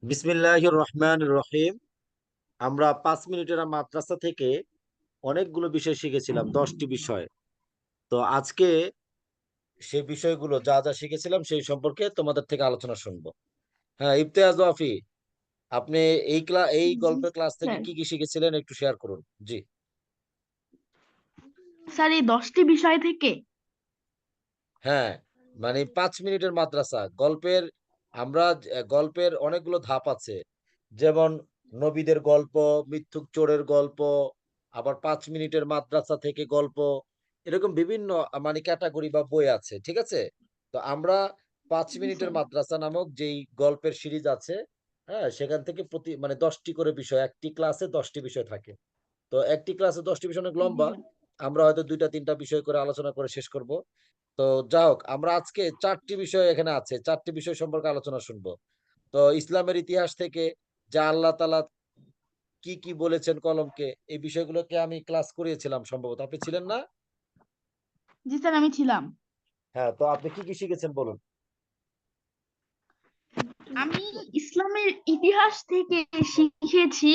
বিসমিল্লাহির রহমানির রহিম। আমরা 5 মিনিটের মাদ্রাসা থেকে অনেকগুলো বিষয় শিখেছিলাম, 10টি বিষয়। তো আজকে সেই বিষয়গুলো যা যা শিখেছিলাম সেই সম্পর্কে তোমাদের থেকে আলোচনা শুনবো। হ্যাঁ, ইমতিয়াজ ওয়াফি, আপনি এই জি গল্পের ক্লাস থেকে স্যার। কি কি শিখেছিলেন একটু শেয়ার করুন। জি। স্যার, এই 10টি বিষয় থেকে হ্যাঁ, মানে 5 মিনিটের মাদ্রাসা গল্পের, আমরা গল্পের অনেকগুলো ধাপ আছে। যেমন নবীদের গল্প, মিথ্যুক চোরের গল্প, আবার 5 মিনিটের মাদ্রাসা থেকে গল্প, এরকম বিভিন্ন মানে ক্যাটাগরি বা বই আছে, ঠিক আছে। তো আমরা পাঁচ জি মিনিটের স্যার। মাদ্রাসা নামক যেই গল্পের সিরিজ আছে, হ্যাঁ, সেখান থেকে প্রতি মানে 10টি করে বিষয়, একটি ক্লাসে 10টি বিষয় থাকে। তো একটি ক্লাসে 10টি বিষয় অনেক জি লম্বা। স্যার। আমরা হয়তো 2টা 3টা বিষয় করে আলোচনা করে শেষ করব। তো যা হোক, আমরা আজকে 4টি বিষয় এখানে আছে, 4টি বিষয় সম্পর্কে আলোচনা শুনবো। তো ইসলামের ইতিহাস থেকে যা আল্লাহ তাআলা কি কি বলেছেন কলমকে, এই বিষয়গুলোকে আমি ক্লাস করিয়েছিলাম সম্ভবত। আপনি ছিলেন না? জি স্যার, আমি ছিলাম। হ্যাঁ, তো আপনি কি কি শিখেছেন বলুন। আমি ইসলামের ইতিহাস থেকে শিখেছি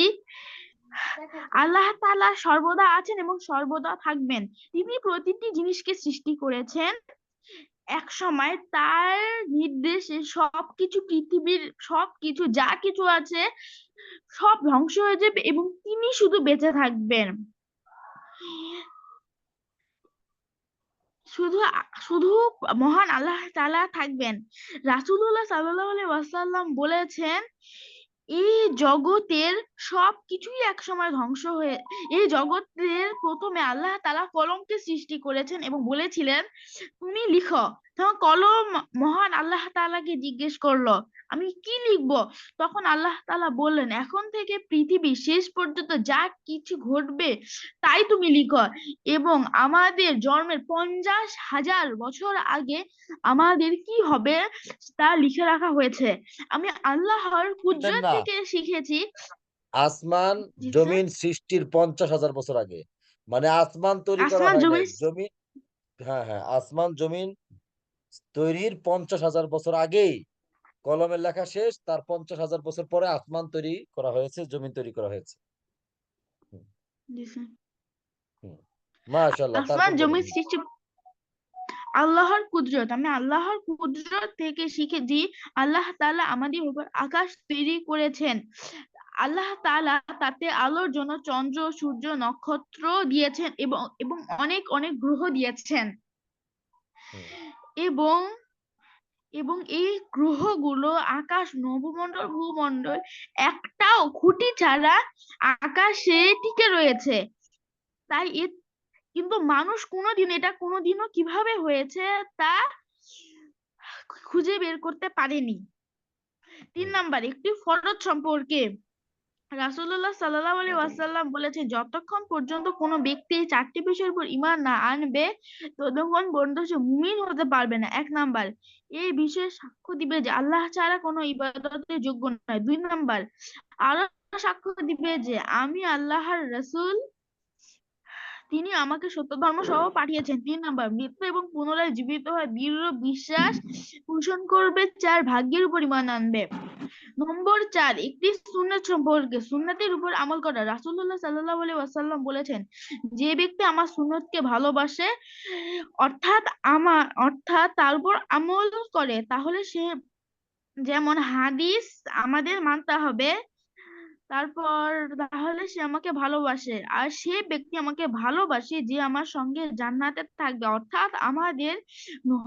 আল্লাহ তাআলা সর্বদা আছেন এবং সর্বদা থাকবেন। তিনি প্রতিটি জিনিসকে সৃষ্টি করেছেন। এক সময় তার নির্দেশে সবকিছু, পৃথিবীর সবকিছু যা কিছু আছে সব ধ্বংস হয়ে যাবে এবং তিনি শুধু বেঁচে থাকবেন। শুধু শুধু মহান আল্লাহ তাআলা থাকবেন। রাসূলুল্লাহ সাল্লাল্লাহু আলাইহি ওয়াসাল্লাম বলেছেন, এই জগতের সবকিছুই একসময় ধ্বংস হয়ে, এই জগতের প্রথমে আল্লাহ তাআলা কলমকে সৃষ্টি করেছেন এবং বলেছিলেন, তুমি লিখো। তখন কলম মহান আল্লাহ তাআলাকে জিজ্ঞেস করলো, আমি কি লিখবো? তখন আল্লাহ তাআলা বললেন, এখন থেকে পৃথিবী শেষ পর্যন্ত যা কিছু ঘটবে তাই তুমি লিখো। এবং আমাদের জন্মের 50,000 বছর আগে আমাদের কি হবে তা লিখে রাখা হয়েছে। আমি আল্লাহর শুনলেন কুদরত না? থেকে শিখেছি। আসমান জি স্যার। জমিন সৃষ্টির 50,000 বছর আগে, মানে আসমান তৈরি করা আসমান হয় নাই, জমিন। জমিন। হ্যাঁ হ্যাঁ, আসমান জমিন তৈরির 50,000 বছর আগেই কলমের লেখা শেষ, তার 50,000 বছর পরে আসমান তৈরি করা হয়েছে, জমিন তৈরি করা হয়েছে। হুম, জি স্যার। হুম। মাশাআল্লাহ, আসমান তারপর বলুন। জমিন সৃষ্টি আল্লাহর কুদরত। আমি আল্লাহর কুদরত থেকে শিখেছি আল্লাহ তাআলা আমাদের উপর আকাশ তৈরি করেছেন। আল্লাহ তাআলা তাতে আলোর জন্য চন্দ্র, সূর্য, নক্ষত্র দিয়েছেন এবং এবং অনেক অনেক গ্রহ দিয়েছেন। হুম, এবং এবং এই গ্রহগুলো আকাশ, নভমণ্ডল, ভূমণ্ডল একটাও খুঁটি ছাড়া আকাশে টিকে রয়েছে। তাই কিন্তু মানুষ কোনোদিনও কিভাবে হয়েছে তা খুঁজে বের করতে পারেনি। তিন হুম, নাম্বার, একটি ফরজ সম্পর্কে রাসূলুল্লাহ সাল্লাল্লাহু আলাইহি ওয়াসাল্লাম বলেছেন, যতক্ষণ পর্যন্ত কোনো ব্যক্তি এই 4টি বিষয়ের উপর ঈমান না আনবে ততক্ষণ পর্যন্ত সে মুমিন হতে পারবে না। 1 নাম্বার, এই বিষয়ে সাক্ষ্য দিবে যে আল্লাহ ছাড়া কোনো ইবাদতের যোগ্য নয়। 2 নাম্বার, আরো সাক্ষ্য দিবে যে আমি আল্লাহর রাসূল, তিনি আমাকে সত্য ধর্ম সহ পাঠিয়েছেন। 3 নাম্বার, মৃত্যু এবং পুনরায় জীবিত হয়ে দৃঢ় বিশ্বাস পোষণ করবে। 4, ভাগ্যের উপর ঈমান আনবে। নম্বর 4, একটি সুন্নাত সম্পর্কে সুন্নাতের উপর আমল করা। রাসূলুল্লাহ সাল্লাল্লাহু আলাইহি ওয়াসাল্লাম বলেছেন, যে ব্যক্তি আমার সুন্নতকে ভালোবাসে, অর্থাৎ অর্থাৎ তার উপর আমল করে, তাহলে সে, যেমন হাদিস আমাদের মানতে হবে, তারপর তাহলে সে আমাকে ভালোবাসে আর সে ব্যক্তি আমাকে ভালোবাসে যে আমার সঙ্গে জান্নাতে থাকবে। অর্থাৎ আমাদের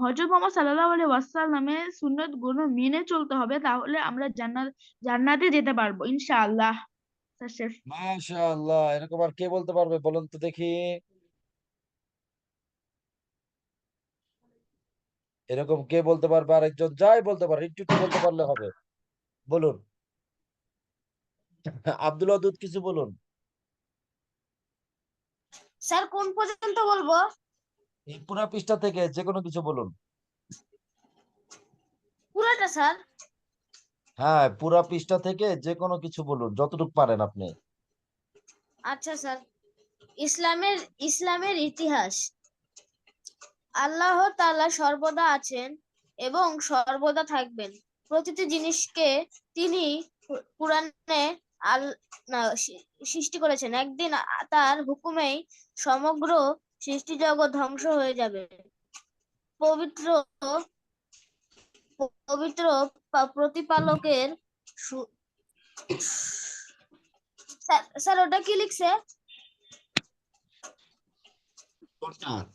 হযরত মুহাম্মদ সাল্লাল্লাহু আলাইহি ওয়াসাল্লামের সুন্নাত গুলো মেনে চলতে হবে, তাহলে আমরা জান্নাতে যেতে পারবো ইনশাআল্লাহ। শেষ। মাশাআল্লাহ, এরকম আর কে বলতে পারবে বলুন তো দেখি। এরকম কে বলতে পারবে? আরেকজন যাই বলতে পারে, একটু একটু বলতে পারলে হবে। বলুন। আব্দুল ওয়াদুদ, কিছু বলুন। স্যার, কোন পর্যন্ত বলবো? এই পুরা পৃষ্ঠা থেকে যে কোনো কিছু বলুন। পুরোটা স্যার? হ্যাঁ, পুরা পৃষ্ঠা থেকে যে কোনো কিছু বলুন, যতটুকু পারেন আপনি। আচ্ছা স্যার। ইসলামের ইসলামের ইতিহাস। আল্লাহ তাআলা সর্বদা আছেন এবং সর্বদা থাকবেন। প্রতিটি জিনিসকে তিনি কুরআনে আল না সৃষ্টি করেছেন। একদিন তার হুকুমেই সমগ্র সৃষ্টি জগৎ ধ্বংস হয়ে যাবে। পবিত্র পবিত্র প্রতিপালকের স্যার ওটা কি লিখছে? কোনটা?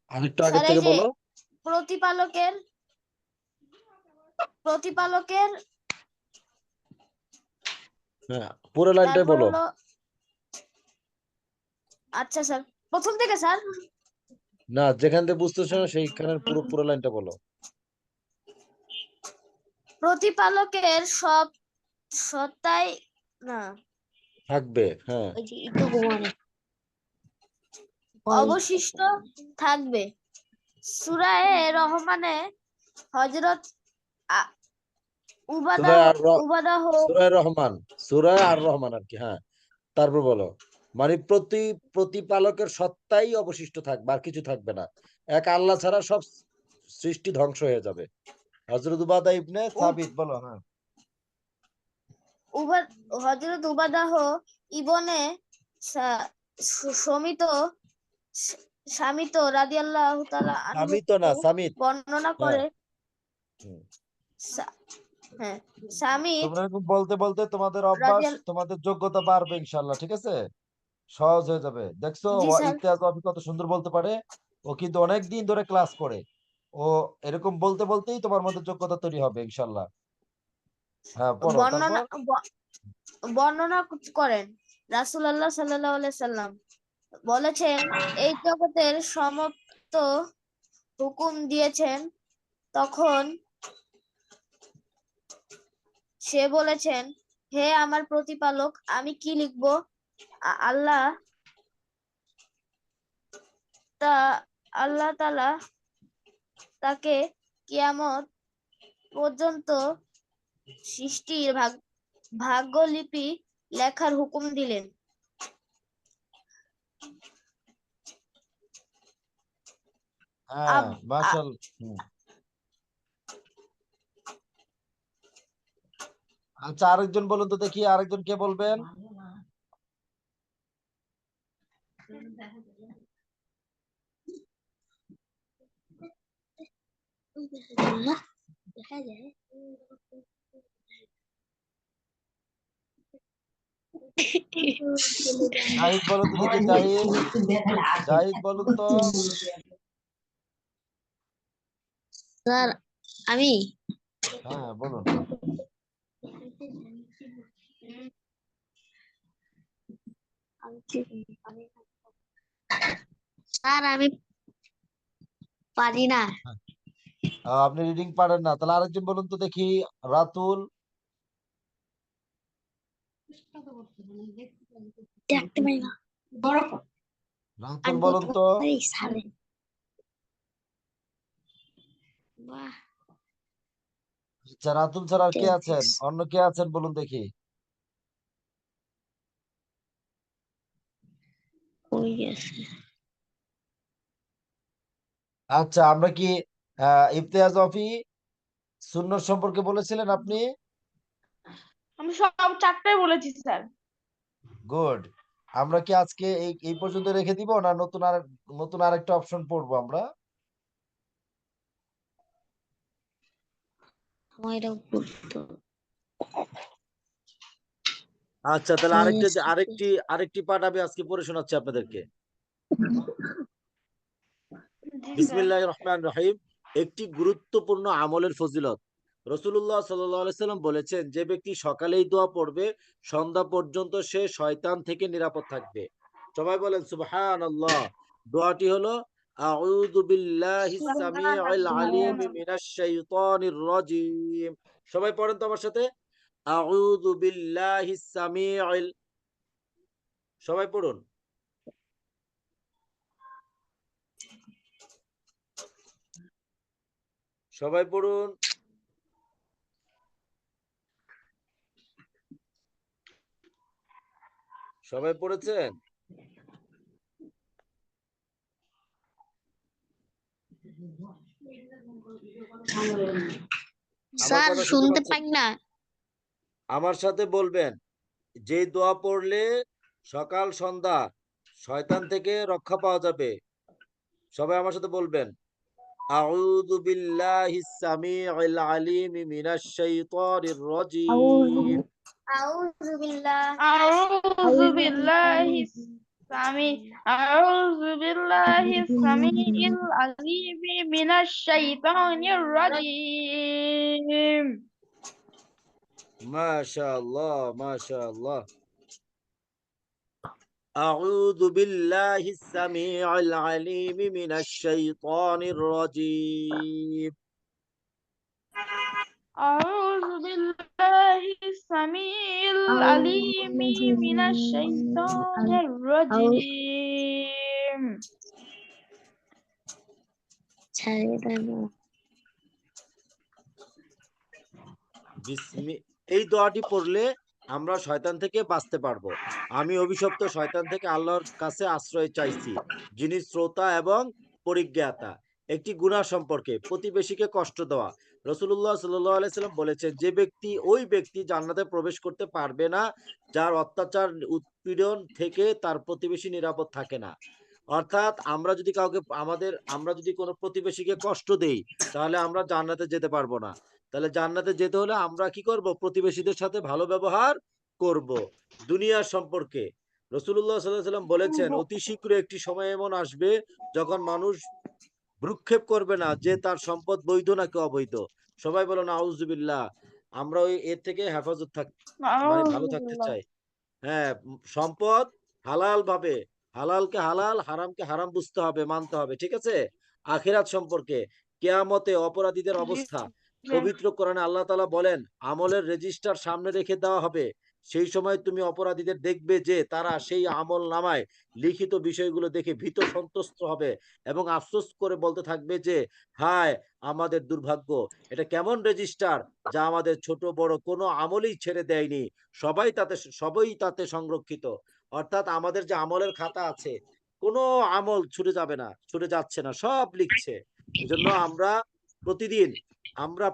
আরেকটু আগে স্যার এই থেকে যে বলো। প্রতিপালকের প্রতিপালকের হ্যাঁ, পুরো লাইনটাই তারপর বলো। হলো, আচ্ছা স্যার প্রথম থেকে স্যার। না, যেখান থেকে বুঝতেছো না সেইখানের পুরো পুরো লাইনটা বলো। প্রতিপালকের সব সত্তাই না থাকবে, হ্যাঁ। ওই যে একটু ঘুমানো অবশিষ্ট থাকবে। সূরায়ে রহমানে হযরত আ- উবাদাহ সূরা উবাদাহ সূরা রহমান, সূরা আর রহমান আর কি, হ্যাঁ। তারপর বলো। মানে প্রতিপালকের সত্তাই অবশিষ্ট থাকবে, আর কিছু থাকবে না। এক আল্লাহ ছাড়া সব সৃষ্টি ধ্বংস হয়ে যাবে। হযরত উবাদা ইবনে সাবিত, বলো। হ্যাঁ, হযরত উবাদাহ ইবনে সমিত সামিত রাদিয়াল্লাহু তাআলা আনহু সামিত না, সামিত। বর্ণনা হ্যাঁ। করে। হুম। সা- হ্যাঁ, সামিত তোমরা এরকম বলতে বলতে তোমাদের অভ্যাস, রাদিয়াল তোমাদের যোগ্যতা বাড়বে ইনশাল্লাহ, ঠিক আছে? সহজ হয়ে যাবে। দেখছো জি স্যার। ইতিহাস অফি কত সুন্দর বলতে পারে। ও কিন্তু অনেক দিন ধরে ক্লাস করে। ও এরকম বলতে বলতেই তোমার মধ্যে যোগ্যতা তৈরি হবে ইনশাল্লাহ। হ্যাঁ, পড়ো বর্ণনা তারপর। বর্ণনা করেন রাসূলুল্লাহ সাল্লাল্লাহু আলাইহি সাল্লাম বলেছেন, এই জগতের সমাপ্ত হুকুম দিয়েছেন। তখন সে বলেছেন, হে আমার প্রতিপালক, আমি কি লিখব? আল্লাহ তা আল্লাহ তাআলা তাকে কিয়ামত পর্যন্ত সৃষ্টির ভাগ্যলিপি লেখার হুকুম দিলেন। হ্যাঁ, আব- আ- মাশাআল্লাহ। আচ্ছা, আরেকজন বলুন তো দেখি, আরেকজন কে বলবেন? জাহিদ বলুন তো দেখি, জাহিদ। জাহিদ বলুন তো। স্যার আমি হ্যাঁ, বলুন। স্যার আমি পারি না। আপনি রিডিং পারেন না, তাহলে আরেকজন বলুন তো দেখি। রাতুল। দেখতে পারি না। রাতুল আমি বলুন দেখতে তো। পারি স্যার। বাহ, আচ্ছা, রাতুল ছাড়া আর কে আছেন? অন্য কে আছেন বলুন দেখি। কই গেছে? আচ্ছা, আমরা কি ইমতিয়াজ অফি সুন্নত সম্পর্কে বলেছিলেন আপনি? আমি সব চারটাই বলেছি স্যার। গুড। আমরা কি আজকে এই এই পর্যন্ত রেখে দিব, না নতুন আরেকটা অপশন পড়বো আমরা? আমার এটা গুরুত্ব। আচ্ছা, তাহলে আরেকটি পাঠ আমি আজকে পড়ে শোনাচ্ছি আপনাদেরকে। জি স্যার। বিসমিল্লাহির রহমানির রহিম। একটি গুরুত্বপূর্ণ আমলের ফজিলত। রাসূলুল্লাহ সাল্লাল্লাহু আলাইহি সাল্লাম বলেছেন, যে ব্যক্তি সকালেই দোয়া পড়বে সন্ধ্যা পর্যন্ত সে শয়তান থেকে নিরাপদ থাকবে। সবাই বলেন সুবহানাল্লাহ। দোয়াটি হলো, আউযু বিল্লাহিস সামিউল আলিম মিনাশ শাইতানির রাজিম। সবাই পড়েন তো আমার সাথে। আউযু বিল্লাহিস সামিউল। সবাই পড়ুন। সবাই পড়ুন। সবাই পড়েছেন? আমার স্যার কথা শুনতে শুনতে পাচ্ছেন? পাই না। আমার সাথে বলবেন, যে দোয়া পড়লে সকাল সন্ধ্যা শয়তান থেকে রক্ষা পাওয়া যাবে। সবাই আমার সাথে বলবেন, আউযু বিল্লাহিস সামিউল আলিম মিনাশ শাইতানির রাজিম। আউযু বিল্লাহ أعوذ بالله السميع أعوذ بالله السميع العليم من الشيطان الرجيم মাশাআল্লাহ, মাশাআল্লাহ। আউযু বিল্লাহিস সামিউল আলিম মিনাশ শাইতানির রাজিম। أعوذ بالله السميع العليم من الشيطان الرجيم এই দোয়াটি পড়লে আমরা শয়তান থেকে বাঁচতে পারবো। আমি অভিশপ্ত শয়তান থেকে আল্লাহর কাছে আশ্রয় চাইছি, যিনি শ্রোতা এবং পরিজ্ঞাতা। একটি গুনাহ সম্পর্কে, প্রতিবেশীকে কষ্ট দেওয়া। রাসূলুল্লাহ সাল্লাল্লাহু আলাইহি সাল্লাম বলেছেন, যে ব্যক্তি ওই ব্যক্তি জান্নাতে প্রবেশ করতে পারবে না যার অত্যাচার উৎপীড়ন থেকে তার প্রতিবেশী নিরাপদ থাকে না। অর্থাৎ আমরা যদি কোনো প্রতিবেশীকে কষ্ট দেই, তাহলে আমরা জান্নাতে যেতে পারবো না। তাহলে জান্নাতে যেতে হলে আমরা কি করব? প্রতিবেশীদের সাথে ভালো ব্যবহার করব। দুনিয়ার সম্পর্কে রাসূলুল্লাহ সাল্লাল্লাহু আলাইহি ওয়াসাল্লাম বলেছেন, অতি শীঘ্র একটি সময় এমন আসবে যখন মানুষ ভ্রুক্ষেপ করবে না যে তার সম্পদ বৈধ নাকি অবৈধ। সবাই বলো না আউযুবিল্লাহ। আমরা এর থেকে হেফাজত মানে أعوذ ভালো থাকতে بالله চাই। হ্যাঁ, সম্পদ হালাল ভাবে, হালালকে হালাল, হারামকে হারাম বুঝতে হবে, মানতে হবে। ঠিক আছে? আখিরাত সম্পর্কে, কিয়ামতে অপরাধীদের জি অবস্থা। জি পবিত্র কোরআনে আল্লাহ তাআলা বলেন, আমলের রেজিস্টার সামনে রেখে দেওয়া হবে। সেই সময় তুমি অপরাধীদের দেখবে যে তারা সেই আমলনামায় লিখিত বিষয়গুলো দেখে ভীত সন্ত্রস্ত হবে এবং আফসোস করে বলতে থাকবে যে, হায় আমাদের দুর্ভাগ্য! এটা কেমন রেজিস্টার যা আমাদের ছোট বড় কোনো আমলই ছেড়ে দেয়নি। সবই তাতে সংরক্ষিত। অর্থাৎ আমাদের যে আমলের খাতা আছে, কোনো আমল ছুটে যাবে না, ছুটে যাচ্ছে না, সব লিখছে। এজন্য প্রতিদিন আমরা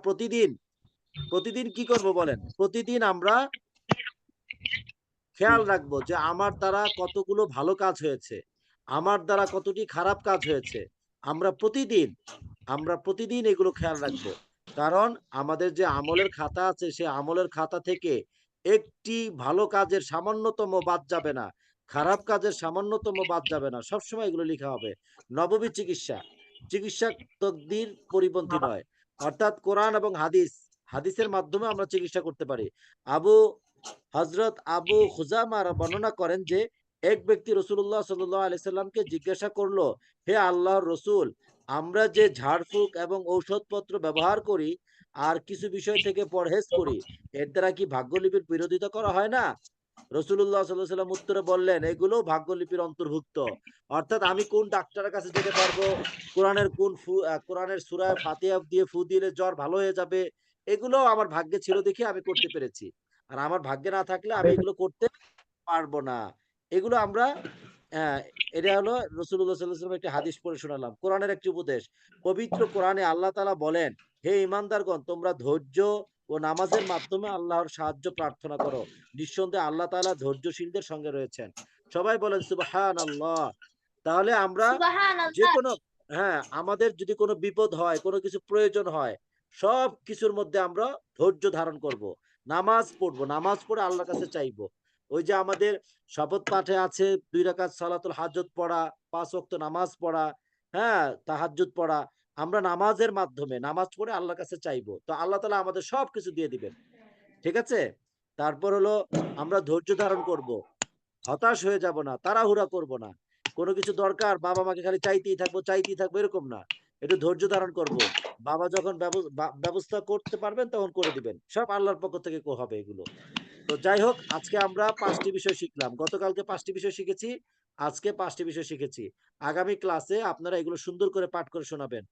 প্রতিদিন কি করব বলেন? প্রতিদিন আমরা খেয়াল রাখবো যে আমার দ্বারা কতগুলো ভালো কাজ হয়েছে, আমার দ্বারা কতটি খারাপ কাজ হয়েছে। আমরা প্রতিদিন আমরা প্রতিদিন এগুলো খেয়াল রাখবো। কারণ আমাদের যে আমলের খাতা আছে, সে আমলের খাতা থেকে একটি ভালো কাজের সামান্যতম বাদ যাবে না। খারাপ কাজের সামান্যতম বাদ যাবে না। সবসময় এগুলো লিখা হবে। নববী চিকিৎসা। চিকিৎসা তকদির পরিপন্থী নয়। অর্থাৎ কোরআন এবং হাদিসের মাধ্যমে আমরা চিকিৎসা করতে পারি। আবু হযরত আবু খুজামা বর্ণনা করেন যে, এক ব্যক্তি রাসূলুল্লাহ সাল্লাল্লাহু আলাইহি সাল্লামকে জিজ্ঞাসা করলো, হে আল্লাহর রাসূল, আমরা যে ঝাড়ফুঁক এবং ঔষধপত্র ব্যবহার করি আর কিছু বিষয় থেকে পরহেজ করি, এর দ্বারা কি ভাগ্যলিপির বিরোধিতা করা হয় না? রাসূলুল্লাহ সাল্লাল্লাহু আলাইহি সাল্লাম উত্তরে বললেন, এগুলো ভাগ্যলিপির অন্তর্ভুক্ত। অর্থাৎ আমি কোন ডাক্তারের কাছে যেতে পারবো, কোরআনের সূরা ফাতিহা দিয়ে ফু দিলে জ্বর ভালো হয়ে যাবে, এগুলোও আমার ভাগ্যে ছিল দেখে আমি করতে পেরেছি। আর আমার ভাগ্যে না থাকলে আমি এগুলো করতে পারবো না। এগুলো আমরা অ্যা এটা হলো রাসূলুল্লাহ সাল্লাল্লাহু আলাইহি ওয়াসাল্লাম একটি হাদিস পড়ে শোনালাম। কোরআনের একটি উপদেশ। পবিত্র কোরআনে আল্লাহ তাআলা বলেন, হে ঈমানদারগণ, তোমরা ধৈর্য ও নামাজের মাধ্যমে আল্লাহর সাহায্য প্রার্থনা করো। নিঃসন্দেহে আল্লাহ তাআলা ধৈর্যশীলদের সঙ্গে রয়েছেন। সবাই বলেন সুবহানাল্লাহ। তাহলে আমরা সুবহানাল্লাহ। যেকোনো হ্যাঁ, আমাদের যদি কোনো বিপদ হয়, কোনো কিছু প্রয়োজন হয়, সব কিছুর মধ্যে আমরা ধৈর্য ধারণ করব। নামাজ পড়বো, নামাজ পড়ে আল্লাহর কাছে চাইবো। ওই যে আমাদের শপথ পাঠে আছে ২ রাকাত সালাতুল হাজত পড়া, ৫ ওয়াক্ত নামাজ পড়া, হ্যাঁ? তাহাজ্জুদ পড়া। আমরা নামাজের মাধ্যমে নামাজ পড়ে আল্লাহর কাছে চাইবো। তো আল্লাহ তাআলা আমাদের সবকিছু দিয়ে দিবেন। ঠিক আছে? তারপর হলো আমরা ধৈর্য ধারণ করব। হতাশ হয়ে যাব না, তাড়াহুড়া করব না। কোনো কিছু দরকার, বাবা-মাকে খালি চাইতেই থাকবো এরকম না। একটু ধৈর্য ধারণ করব। বাবা যখন ব্যবস্থা করতে পারবেন তখন করে দিবেন। সব আল্লাহর পক্ষ থেকে হবে এগুলো। তো যাই হোক, আজকে আমরা ৫ টি বিষয় শিখলাম। গতকালকে ৫ টি বিষয় শিখেছি, আজকে ৫ টি বিষয় শিখেছি। আগামী ক্লাসে আপনারা এগুলো সুন্দর করে পাঠ করে শোনাবেন।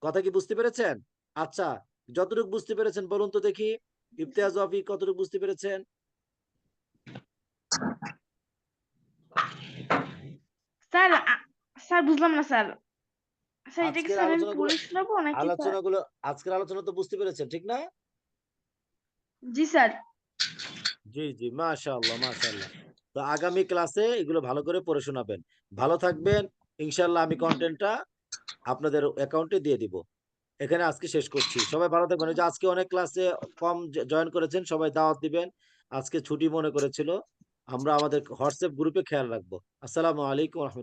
কথা কি বুঝতে পেরেছেন? আচ্ছা, যতটুকু বুঝতে পেরেছেন বলুন তো দেখি। ইমতিয়াজ, রফিক কতটুকু বুঝতে পেরেছেন? স্যার স্যার বুঝলাম না স্যার আচ্ছা এটা কি আজকের স্যার আমি আলোচনাগুলো পড়ে শোনাবো নাকি স্যার? আলোচনাগুলো আজকের আলোচনা তো বুঝতে পেরেছেন, ঠিক না? জি স্যার। জি জি, মাশাআল্লাহ মাশাআল্লাহ। তো আগামী ক্লাসে এগুলো ভালো করে পড়ে শোনাবেন। ভালো থাকবেন। ইনশাআল্লাহ আমি কন্টেন্টটা আপনাদের অ্যাকাউন্টে দিয়ে দিব। এখানে আজকে শেষ করছি। সবাই ভালো থাকবেন। এই যে আজকে অনেক ক্লাসে কম জয়েন করেছেন, সবাই দাওয়াত দিবেন। আজকে ছুটি মনে করেছিল। আমরা আমাদের হোয়াটসঅ্যাপ গ্রুপে খেয়াল রাখবো। আসসালামু আলাইকুম।